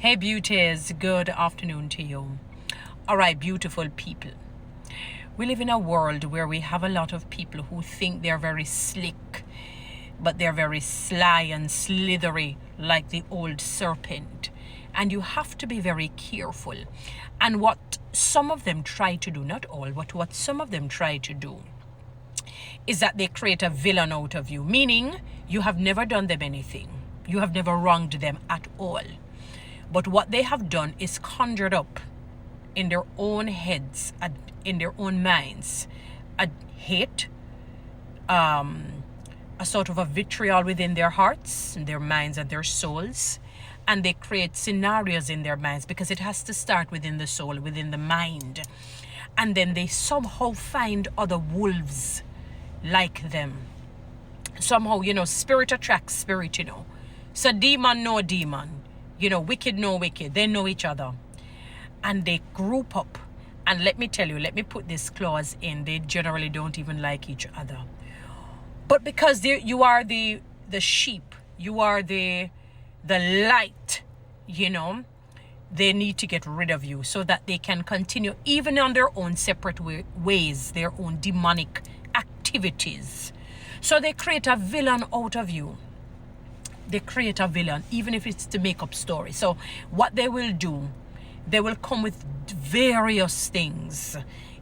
Hey beauties, good afternoon to you. All right, beautiful people. We live in a world where we have a lot of people who think they're very slick, but they're very sly and slithery like the old serpent. And you have to be very careful. And what some of them try to do, not all, but what some of them try to do is that they create a villain out of you, meaning you have never done them anything. You have never wronged them at all. But what they have done is conjured up in their own heads, in their own minds, a hate, a sort of a vitriol within their hearts, their minds and their souls. And they create scenarios in their minds because it has to start within the soul, within the mind. And then they somehow find other wolves like them. Somehow, spirit attracts spirit, So demon know demon. Wicked know wicked. They know each other. And they group up. And let me tell you, let me put this clause in. They generally don't even like each other. But because you are the sheep, you are the light, they need to get rid of you so that they can continue even on their own separate ways, their own demonic activities. So they create a villain out of you. They create a villain, even if it's to make up stories. So what they will do, they will come with various things,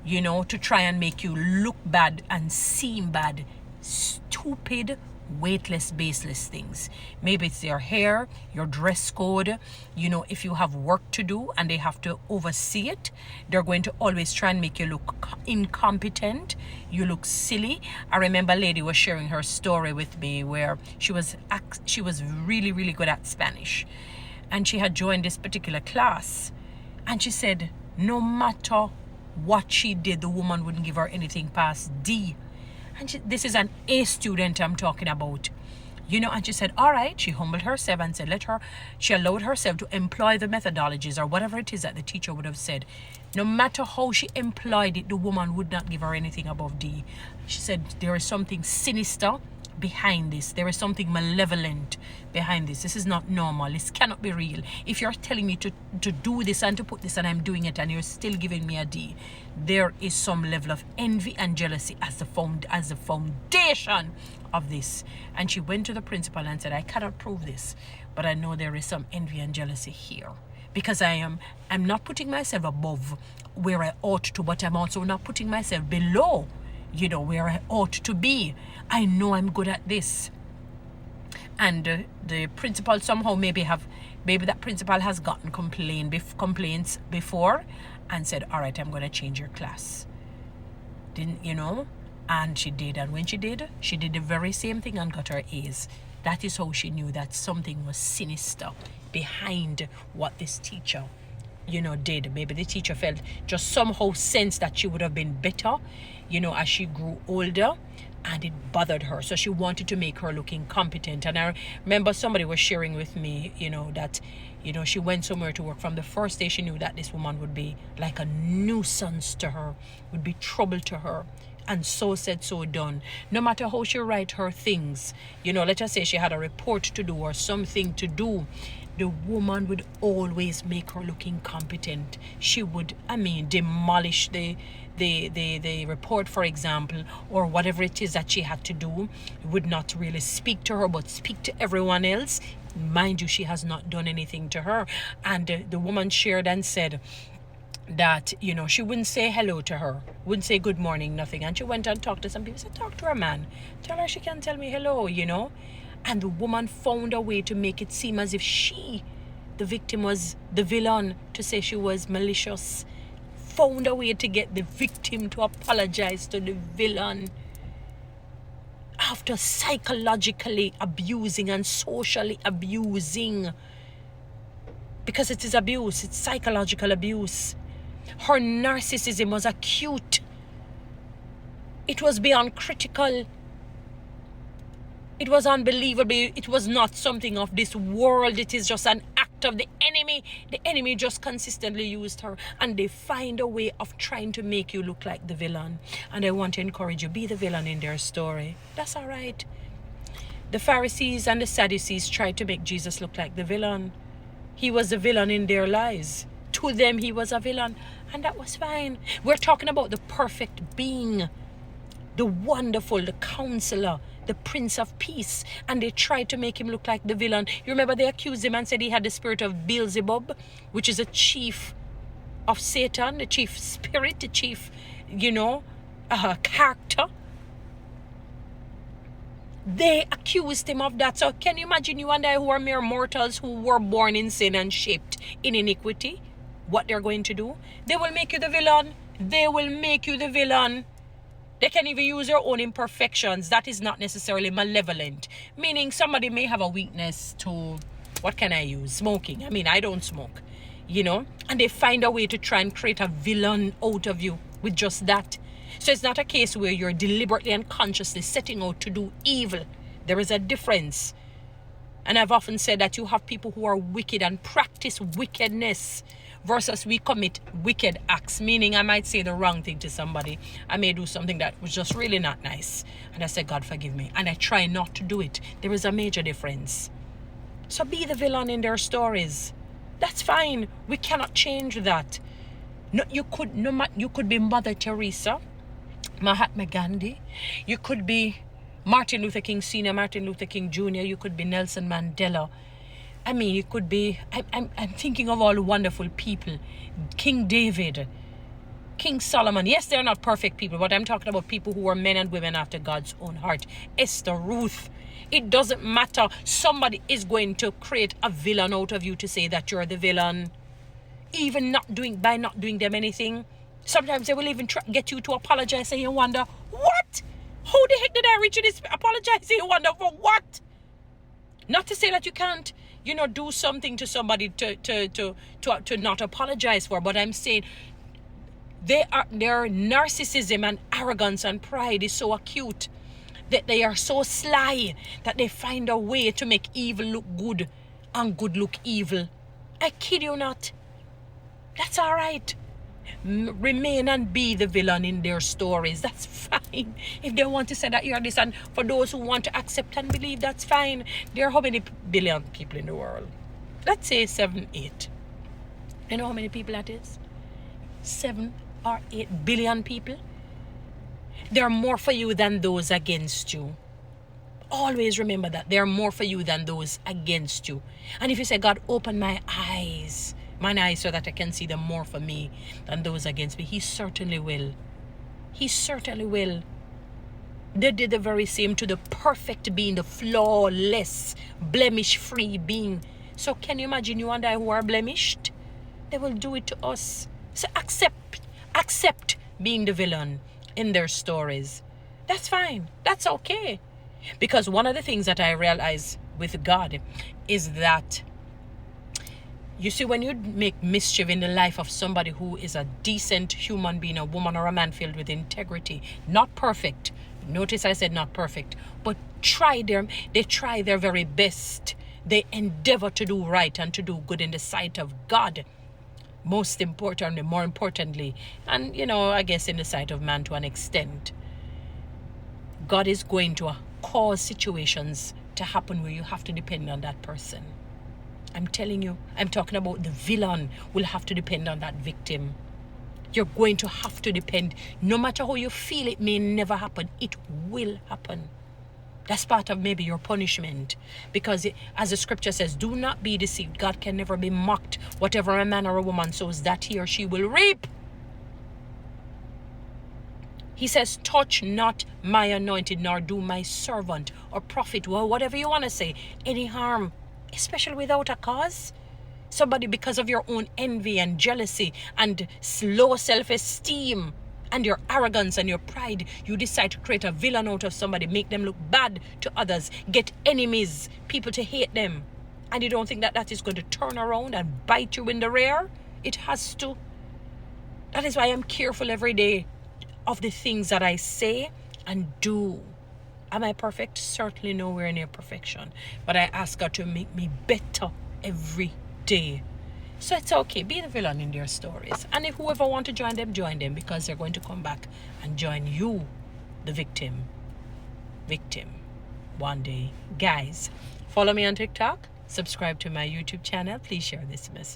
to try and make you look bad and seem bad. Stupid, weightless, baseless things. Maybe it's your hair, your dress code. If you have work to do and they have to oversee it, they're going to always try and make you look incompetent. You look silly. I remember a lady was sharing her story with me where she was really, really good at Spanish. And she had joined this particular class. And she said, no matter what she did, the woman wouldn't give her anything past D. And this is an A student I'm talking about, and she said, all right, she humbled herself and said, she allowed herself to employ the methodologies or whatever it is that the teacher would have said. No matter how she employed it, the woman would not give her anything above D. She said, there is something sinister behind this. There is something malevolent behind this. This is not normal. This cannot be real. If you're telling me to do this and to put this and I'm doing it and you're still giving me a D, there is some level of envy and jealousy as the foundation of this. And she went to the principal and said, I cannot prove this, but I know there is some envy and jealousy here. Because I'm not putting myself above where I ought to, but I'm also not putting myself below where I ought to be. I know I'm good at this. And the principal somehow maybe that principal has gotten complaints before and said, all right, I'm going to change your class. And she did. And when she did the very same thing and got her A's. That is how she knew that something was sinister behind what this teacher did. Maybe the teacher felt just somehow sensed that she would have been better, as she grew older, and it bothered her. So she wanted to make her look incompetent. And I remember somebody was sharing with me, that, she went somewhere to work. From the first day she knew that this woman would be like a nuisance to her, would be trouble to her. And so said, so done. No matter how she write her things, let us say she had a report to do or something to do, the woman would always make her look incompetent. She would, demolish the report, for example, or whatever it is that she had to do. Would not really speak to her, but speak to everyone else. Mind you, she has not done anything to her. And the woman shared and said that, she wouldn't say hello to her, wouldn't say good morning, nothing. And she went and talked to some people, said, talk to her, man. Tell her she can tell me hello, And the woman found a way to make it seem as if she, the victim, was the villain, to say she was malicious. Found a way to get the victim to apologize to the villain. After psychologically abusing and socially abusing. Because it is abuse, it's psychological abuse. Her narcissism was acute. It was beyond critical. It was unbelievable. It was not something of this world. It is just an act of the enemy. The enemy just consistently used her. And they find a way of trying to make you look like the villain. And I want to encourage you, be the villain in their story. That's all right. The Pharisees and the Sadducees tried to make Jesus look like the villain. He was the villain in their lives. To them, he was a villain. And that was fine. We're talking about the perfect being, the wonderful, the counselor, the Prince of Peace. And they tried to make him look like the villain. You remember they accused him and said he had the spirit of Beelzebub, which is a chief of Satan, the chief spirit, the chief, character. They accused him of that. So can you imagine you and I, who are mere mortals, who were born in sin and shaped in iniquity, what they're going to do? They will make you the villain. They will make you the villain. They can even use your own imperfections. That is not necessarily malevolent. Meaning somebody may have a weakness to, what can I use? Smoking. I mean, I don't smoke, and they find a way to try and create a villain out of you with just that. So it's not a case where you're deliberately and consciously setting out to do evil. There is a difference. And I've often said that you have people who are wicked and practice wickedness versus we commit wicked acts. Meaning I might say the wrong thing to somebody. I may do something that was just really not nice. And I say, God forgive me. And I try not to do it. There is a major difference. So be the villain in their stories. That's fine. We cannot change that. No, you could be Mother Teresa, Mahatma Gandhi. You could be Martin Luther King Sr., Martin Luther King Jr. You could be Nelson Mandela. I mean, you could be, I'm thinking of all wonderful people. King David, King Solomon. Yes, they're not perfect people, but I'm talking about people who are men and women after God's own heart. Esther, Ruth. It doesn't matter. Somebody is going to create a villain out of you to say that you're the villain. Even by not doing them anything. Sometimes they will even get you to apologize, and you wonder, what? How the heck did I reach this apologizing? You wonder for what? Not to say that you can't, do something to somebody to not apologize for, but I'm saying their narcissism and arrogance and pride is so acute that they are so sly that they find a way to make evil look good and good look evil. I kid you not. That's all right. Remain and be the villain in their stories. That's fine. If they want to say that you're this, and for those who want to accept and believe, that's fine. There are how many billion people in the world? Let's say 7, 8. You know how many people that is? 7 or 8 billion people. There are more for you than those against you. Always remember that. There are more for you than those against you. And if you say, God, open my eyes so that I can see them more for me than those against me, He certainly will. He certainly will. They did the very same to the perfect being, the flawless, blemish-free being. So can you imagine you and I who are blemished? They will do it to us. So accept being the villain in their stories. That's fine. That's okay. Because one of the things that I realize with God is that, you see, when you make mischief in the life of somebody who is a decent human being, a woman or a man filled with integrity, not perfect. Notice I said not perfect, but they try their very best. They endeavor to do right and to do good in the sight of God. More importantly, and I guess in the sight of man to an extent. God is going to cause situations to happen where you have to depend on that person. I'm telling you, I'm talking about the villain will have to depend on that victim. You're going to have to depend. No matter how you feel it may never happen, it will happen. That's part of maybe your punishment. Because as the scripture says, do not be deceived. God can never be mocked. Whatever a man or a woman sows, that he or she will reap. He says, touch not my anointed, nor do my servant or prophet, well, whatever you want to say, any harm. Especially without a cause. Somebody, because of your own envy and jealousy and low self-esteem and your arrogance and your pride, you decide to create a villain out of somebody, make them look bad to others, get enemies, people to hate them. And you don't think that is going to turn around and bite you in the rear? It has to. That is why I'm careful every day of the things that I say and do. Am I perfect? Certainly nowhere near perfection. But I ask God to make me better every day. So it's okay. Be the villain in their stories. And if whoever want to join them, because they're going to come back and join you, the victim. One day. Guys, follow me on TikTok. subscribe to my YouTube channel. Please share this message.